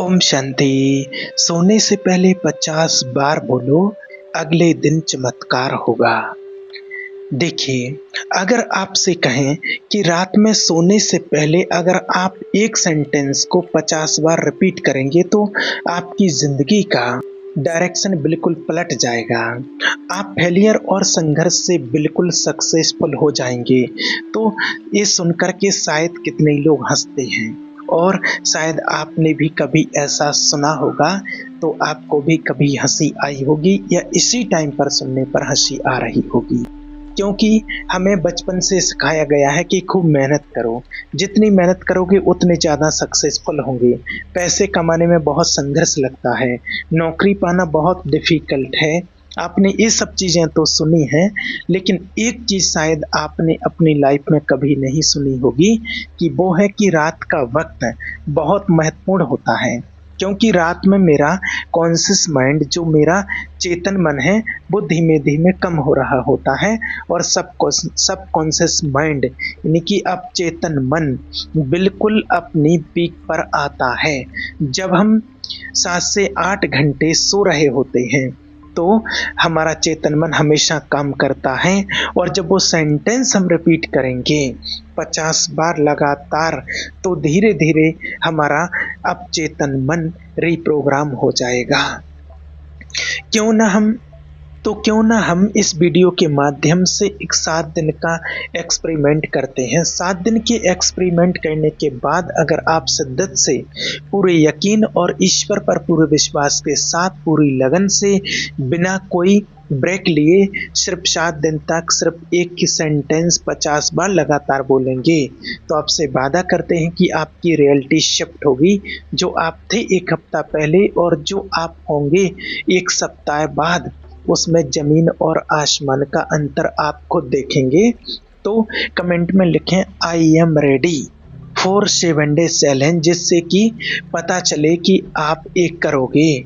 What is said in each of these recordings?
ओम शांति। सोने से पहले 50 बार बोलो, अगले दिन चमत्कार होगा। देखिए, अगर आपसे कहें कि रात में सोने से पहले अगर आप एक सेंटेंस को 50 बार रिपीट करेंगे तो आपकी जिंदगी का डायरेक्शन बिल्कुल पलट जाएगा। आप फेलियर और संघर्ष से बिल्कुल सक्सेसफुल हो जाएंगे। तो ये सुनकर के शायद कितने लोग हंसते हैं और शायद आपने भी कभी ऐसा सुना होगा, तो आपको भी कभी हंसी आई होगी या इसी टाइम पर सुनने पर हंसी आ रही होगी। क्योंकि हमें बचपन से सिखाया गया है कि खूब मेहनत करो, जितनी मेहनत करोगे उतने ज़्यादा सक्सेसफुल होंगे। पैसे कमाने में बहुत संघर्ष लगता है, नौकरी पाना बहुत डिफ़िकल्ट है। आपने ये सब चीज़ें तो सुनी हैं, लेकिन एक चीज़ शायद आपने अपनी लाइफ में कभी नहीं सुनी होगी कि वो है कि रात का वक्त बहुत महत्वपूर्ण होता है। क्योंकि रात में मेरा कॉन्शियस माइंड, जो मेरा चेतन मन है, वो धीमे धीमे कम हो रहा होता है और सब कॉन्शियस माइंड यानी कि अवचेतन मन बिल्कुल अपनी पीक पर आता है। जब हम 7 से 8 घंटे सो रहे होते हैं तो हमारा चेतन मन हमेशा काम करता है और जब वो सेंटेंस हम रिपीट करेंगे 50 बार लगातार, तो धीरे धीरे हमारा अवचेतन मन रिप्रोग्राम हो जाएगा। क्यों ना हम इस वीडियो के माध्यम से एक 7 दिन का एक्सपेरिमेंट करते हैं। 7 दिन के एक्सपेरिमेंट करने के बाद अगर आप शिद्दत से, पूरे यकीन और ईश्वर पर पूरे विश्वास के साथ, पूरी लगन से, बिना कोई ब्रेक लिए सिर्फ 7 दिन तक सिर्फ एक ही सेंटेंस 50 बार लगातार बोलेंगे, तो आपसे वादा करते हैं कि आपकी रियलिटी शिफ्ट होगी। जो आप थे एक हफ्ता पहले और जो आप होंगे एक सप्ताह बाद, उसमें जमीन और आसमान का अंतर आप खुद देखेंगे। तो कमेंट में लिखें I am ready for 7 day challenge, जिससे कि पता चले कि आप एक करोगे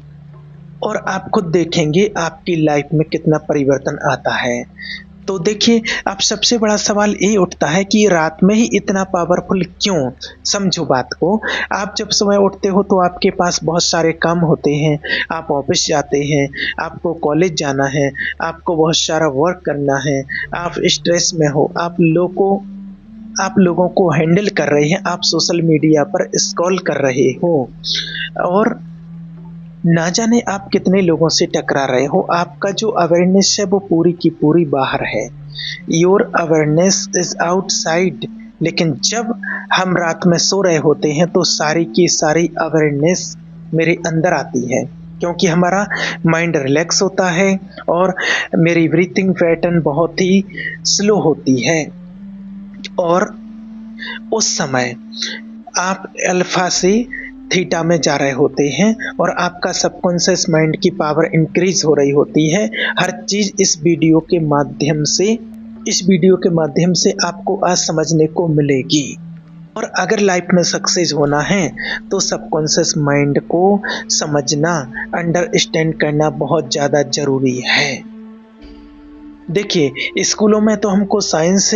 और आप खुद देखेंगे आपकी लाइफ में कितना परिवर्तन आता है। तो देखिए, अब सबसे बड़ा सवाल ये उठता है कि रात में ही इतना पावरफुल क्यों? समझो बात को। आप जब सुबह उठते हो तो आपके पास बहुत सारे काम होते हैं, आप ऑफिस जाते हैं, आपको कॉलेज जाना है, आपको बहुत सारा वर्क करना है, आप स्ट्रेस में हो, आप लोगों को हैंडल कर रहे हैं, आप सोशल मीडिया पर स्क्रॉल कर रहे हो और ना जाने आप कितने लोगों से टकरा रहे हो। आपका जो अवेयरनेस है वो पूरी की पूरी बाहर है। Your awareness is outside. लेकिन जब हम रात में सो रहे होते हैं तो सारी की सारी अवेयरनेस मेरे अंदर आती है, क्योंकि हमारा माइंड रिलैक्स होता है और मेरी ब्रीथिंग पैटर्न बहुत ही स्लो होती है। और उस समय आप अल्फा से थीटा में जा रहे होते हैं और आपका सबकॉन्शियस माइंड की पावर इंक्रीज हो रही होती है। हर चीज़ इस वीडियो के माध्यम से आपको आज समझने को मिलेगी। और अगर लाइफ में सक्सेस होना है तो सबकॉन्शियस माइंड को समझना, अंडरस्टैंड करना बहुत ज़्यादा ज़रूरी है। देखिए, स्कूलों में तो हमको साइंस,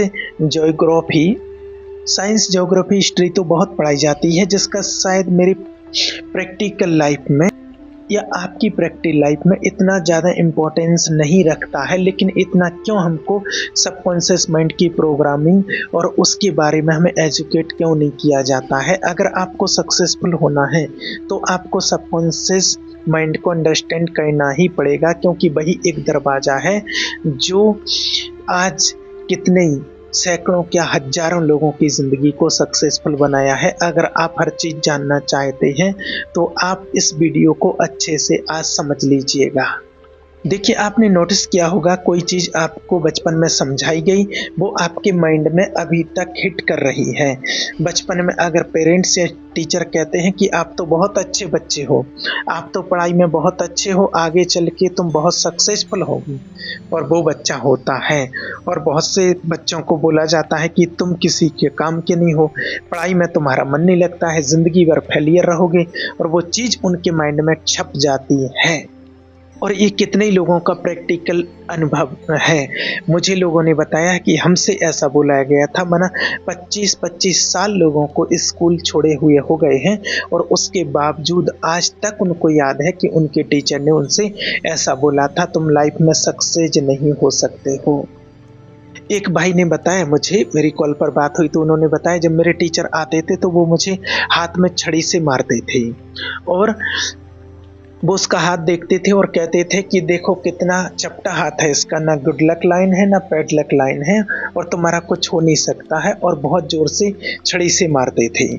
ज्योग्राफी, हिस्ट्री तो बहुत पढ़ाई जाती है, जिसका शायद मेरी प्रैक्टिकल लाइफ में या आपकी प्रैक्टिकल लाइफ में इतना ज़्यादा इम्पोर्टेंस नहीं रखता है। लेकिन इतना क्यों हमको सबकॉन्शियस माइंड की प्रोग्रामिंग और उसके बारे में हमें एजुकेट क्यों नहीं किया जाता है? अगर आपको सक्सेसफुल होना है तो आपको सबकॉन्शियस माइंड को अंडरस्टैंड करना ही पड़ेगा, क्योंकि वही एक दरवाज़ा है जो आज कितने सैकड़ों क्या हजारों लोगों की ज़िंदगी को सक्सेसफुल बनाया है। अगर आप हर चीज़ जानना चाहते हैं तो आप इस वीडियो को अच्छे से आज समझ लीजिएगा। देखिए, आपने नोटिस किया होगा, कोई चीज़ आपको बचपन में समझाई गई वो आपके माइंड में अभी तक हिट कर रही है। बचपन में अगर पेरेंट्स या टीचर कहते हैं कि आप तो बहुत अच्छे बच्चे हो, आप तो पढ़ाई में बहुत अच्छे हो, आगे चल के तुम बहुत सक्सेसफुल होगी, और वो बच्चा होता है। और बहुत से बच्चों को बोला जाता है कि तुम किसी के काम के नहीं हो, पढ़ाई में तुम्हारा मन नहीं लगता है, ज़िंदगी भर फेलियर रहोगे, और वो चीज़ उनके माइंड में छप जाती है। और ये कितने लोगों का प्रैक्टिकल अनुभव है। मुझे लोगों ने बताया कि हमसे ऐसा बोला गया था, माना 25-25 साल लोगों को स्कूल छोड़े हुए हो गए हैं और उसके बावजूद आज तक उनको याद है कि उनके टीचर ने उनसे ऐसा बोला था, तुम लाइफ में सक्सेस नहीं हो सकते हो। एक भाई ने बताया मुझे, मेरी कॉल पर बात हुई तो उन्होंने बताया जब मेरे टीचर आते थे तो वो मुझे हाथ में छड़ी से मारते थे और वो उसका हाथ देखते थे और कहते थे कि देखो कितना चपटा हाथ है इसका, ना गुड लक लाइन है ना बैड लक लाइन है और तुम्हारा कुछ हो नहीं सकता है, और बहुत जोर से छड़ी से मारते थे।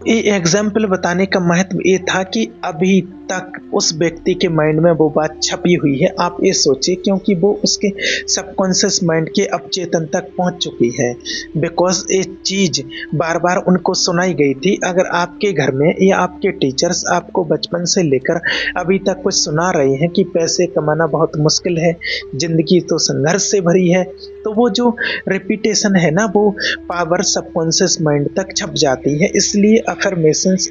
ये एग्जाम्पल बताने का महत्व ये था कि अभी तक उस व्यक्ति के माइंड में वो बात छपी हुई है। आप ये सोचिए, क्योंकि वो उसके सबकॉन्शियस माइंड के अवचेतन तक पहुंच चुकी है, बिकॉज ये चीज़ बार बार उनको सुनाई गई थी। अगर आपके घर में या आपके टीचर्स आपको बचपन से लेकर अभी तक कुछ सुना रहे हैं कि पैसे कमाना बहुत मुश्किल है, ज़िंदगी तो संघर्ष से भरी है, तो वो जो रिपीटेशन है ना, वो पावर सबकॉन्शियस माइंड तक छप जाती है। इसलिए अफर्मेशंस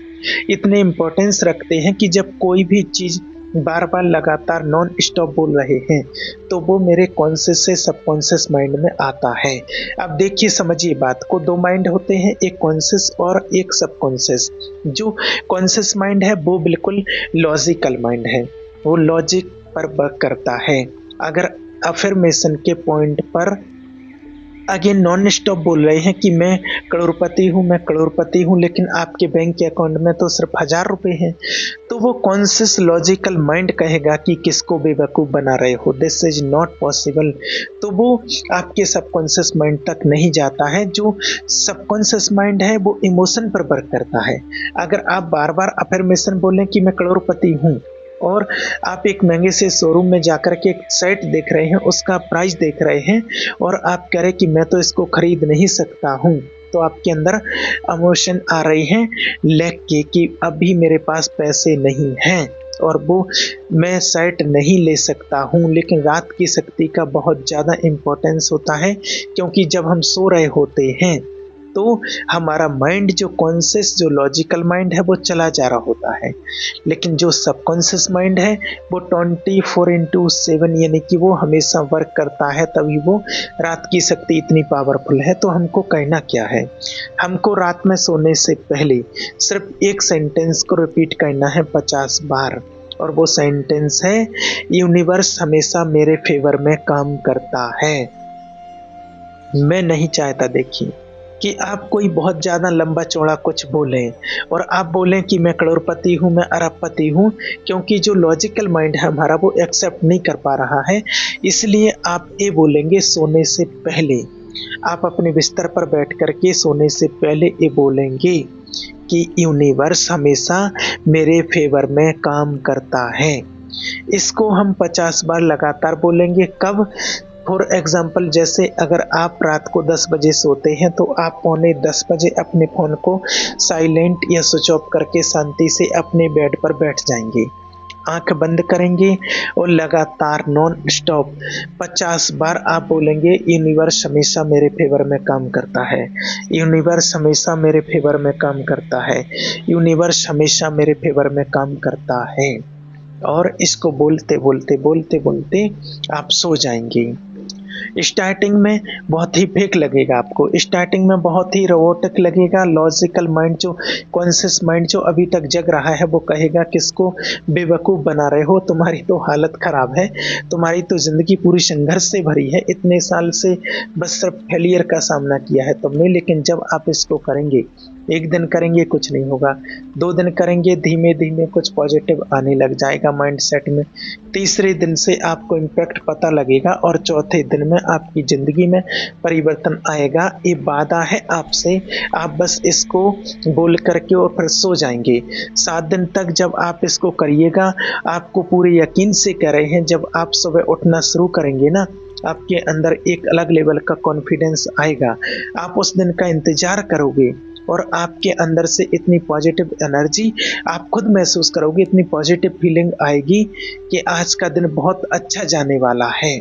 इतने इम्पोर्टेंस रखते हैं कि जब कोई भी चीज़ बार बार लगातार नॉन स्टॉप बोल रहे हैं तो वो मेरे कॉन्शियस से सबकॉन्शियस माइंड में आता है। अब देखिए, समझिए बात को, दो माइंड होते हैं, एक कॉन्शियस और एक सबकॉन्शियस। जो कॉन्शियस माइंड है वो बिल्कुल लॉजिकल माइंड है, वो लॉजिक पर वर्क करता है। अगर अफर्मेशन के पॉइंट पर अगेन नॉन स्टॉप बोल रहे हैं कि मैं करोड़पति हूँ, मैं करोड़पति हूँ, लेकिन आपके बैंक के अकाउंट में तो सिर्फ 1000 रुपये हैं, तो वो कॉन्शियस लॉजिकल माइंड कहेगा कि किसको बेवकूफ़ बना रहे हो, दिस इज नॉट पॉसिबल। तो वो आपके सबकॉन्शियस माइंड तक नहीं जाता है। जो सबकॉन्शियस माइंड है वो इमोशन पर वर्क करता है। अगर आप बार बार अफर्मेशन बोलें कि मैं करोड़पति हूँ और आप एक महंगे से शोरूम में जाकर के एक शर्ट देख रहे हैं, उसका प्राइस देख रहे हैं और आप कह रहे हैं कि मैं तो इसको खरीद नहीं सकता हूँ, तो आपके अंदर इमोशन आ रही हैं लैक के कि अभी मेरे पास पैसे नहीं हैं और वो मैं शर्ट नहीं ले सकता हूँ। लेकिन रात की शक्ति का बहुत ज़्यादा इम्पोर्टेंस होता है, क्योंकि जब हम सो रहे होते हैं तो हमारा माइंड, जो कॉन्शियस जो लॉजिकल माइंड है वो चला जा रहा होता है, लेकिन जो सबकॉन्शियस माइंड है वो 24/7 यानी कि वो हमेशा वर्क करता है, तभी वो रात की शक्ति इतनी पावरफुल है। तो हमको कहना क्या है, हमको रात में सोने से पहले सिर्फ एक सेंटेंस को रिपीट करना है 50 बार, और वो सेंटेंस है, यूनिवर्स हमेशा मेरे फेवर में काम करता है। मैं नहीं चाहता, देखिए, कि आप कोई बहुत ज़्यादा लंबा चौड़ा कुछ बोलें और आप बोलें कि मैं करोड़पति हूँ, मैं अरबपति हूँ, क्योंकि जो लॉजिकल माइंड है हमारा वो एक्सेप्ट नहीं कर पा रहा है। इसलिए आप ये बोलेंगे सोने से पहले, आप अपने बिस्तर पर बैठ कर के सोने से पहले ये बोलेंगे कि यूनिवर्स हमेशा मेरे फेवर में काम करता है। इसको हम 50 बार लगातार बोलेंगे। कब? फॉर एग्ज़ाम्पल, जैसे अगर आप रात को 10 बजे सोते हैं तो आप पौने 10 बजे अपने फ़ोन को साइलेंट या स्विच ऑफ करके शांति से अपने बेड पर बैठ जाएंगे, आंख बंद करेंगे और लगातार नॉन स्टॉप 50 बार आप बोलेंगे, यूनिवर्स हमेशा मेरे फेवर में काम करता है, यूनिवर्स हमेशा मेरे फेवर में काम करता है, यूनिवर्स हमेशा मेरे फेवर में काम करता है। और इसको बोलते बोलते बोलते बोलते आप सो जाएंगे। स्टार्टिंग में बहुत ही फेक लगेगा आपको, स्टार्टिंग में बहुत ही रोबोटिक लगेगा। लॉजिकल माइंड, जो कॉन्शियस माइंड जो अभी तक जग रहा है, वो कहेगा किसको बेवकूफ़ बना रहे हो, तुम्हारी तो हालत ख़राब है, तुम्हारी तो ज़िंदगी पूरी संघर्ष से भरी है, इतने साल से बस सिर्फ फेलियर का सामना किया है तुमने। लेकिन जब आप इसको करेंगे, एक दिन करेंगे कुछ नहीं होगा, 2 दिन करेंगे धीमे धीमे कुछ पॉजिटिव आने लग जाएगा माइंड सेट में, तीसरे दिन से आपको इम्पैक्ट पता लगेगा और चौथे दिन में आपकी ज़िंदगी में परिवर्तन आएगा। ये वादा है आपसे, आप बस इसको बोल करके और फिर सो जाएंगे। 7 दिन तक जब आप इसको करिएगा, आपको पूरे यकीन से कह रहे हैं, जब आप सुबह उठना शुरू करेंगे ना, आपके अंदर एक अलग लेवल का कॉन्फिडेंस आएगा। आप उस दिन का इंतज़ार करोगे और आपके अंदर से इतनी पॉजिटिव एनर्जी आप खुद महसूस करोगे, इतनी पॉजिटिव फीलिंग आएगी कि आज का दिन बहुत अच्छा जाने वाला है।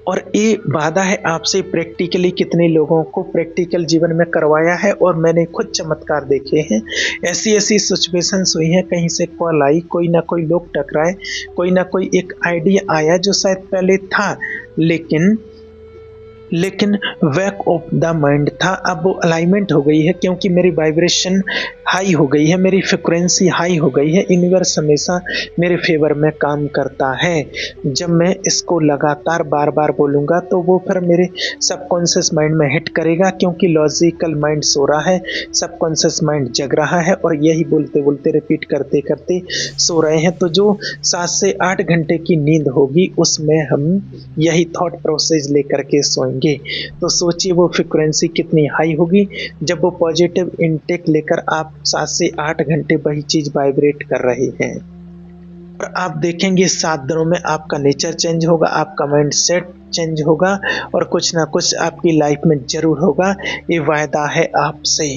और ये वादा है आपसे। प्रैक्टिकली कितने लोगों को प्रैक्टिकल जीवन में करवाया है और मैंने खुद चमत्कार देखे हैं। ऐसी ऐसी सिचुएशंस हुई हैं, कहीं से कॉल आई, कोई ना कोई लोग टकराए, कोई ना कोई एक आइडिया आया जो शायद पहले था लेकिन वैक ऑफ द माइंड था। अब वो अलाइनमेंट हो गई है, क्योंकि मेरी वाइब्रेशन हाई हो गई है, मेरी फ्रिक्वेंसी हाई हो गई है। यूनिवर्स हमेशा मेरे फेवर में काम करता है। जब मैं इसको लगातार बार बार बोलूँगा तो वो फिर मेरे सबकॉन्शियस माइंड में हिट करेगा, क्योंकि लॉजिकल माइंड सो रहा है, सबकॉन्शियस माइंड जग रहा है और यही बोलते बोलते रिपीट करते करते सो रहे हैं। तो जो 7 से 8 घंटे की नींद होगी उसमें हम यही थॉट प्रोसेस लेकर के सोएंगे। तो सोचिए वो फ्रिक्वेंसी कितनी हाई होगी जब वो पॉजिटिव इनटेक लेकर आप 7 से 8 घंटे वही चीज वाइब्रेट कर रहे हैं। और आप देखेंगे 7 दिनों में आपका नेचर चेंज होगा, आपका माइंड सेट चेंज होगा और कुछ ना कुछ आपकी लाइफ में जरूर होगा। ये वायदा है आपसे।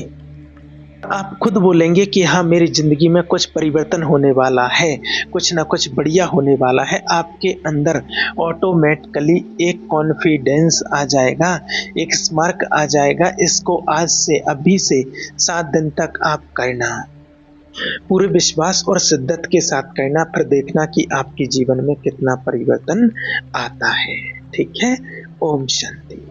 आप खुद बोलेंगे कि हाँ, मेरी ज़िंदगी में कुछ परिवर्तन होने वाला है, कुछ ना कुछ बढ़िया होने वाला है। आपके अंदर ऑटोमेटिकली एक कॉन्फिडेंस आ जाएगा, एक स्मार्क आ जाएगा। इसको आज से, अभी से 7 दिन तक आप करना, पूरे विश्वास और शिद्दत के साथ करना, फिर देखना कि आपके जीवन में कितना परिवर्तन आता है। ठीक है। ओम शांति।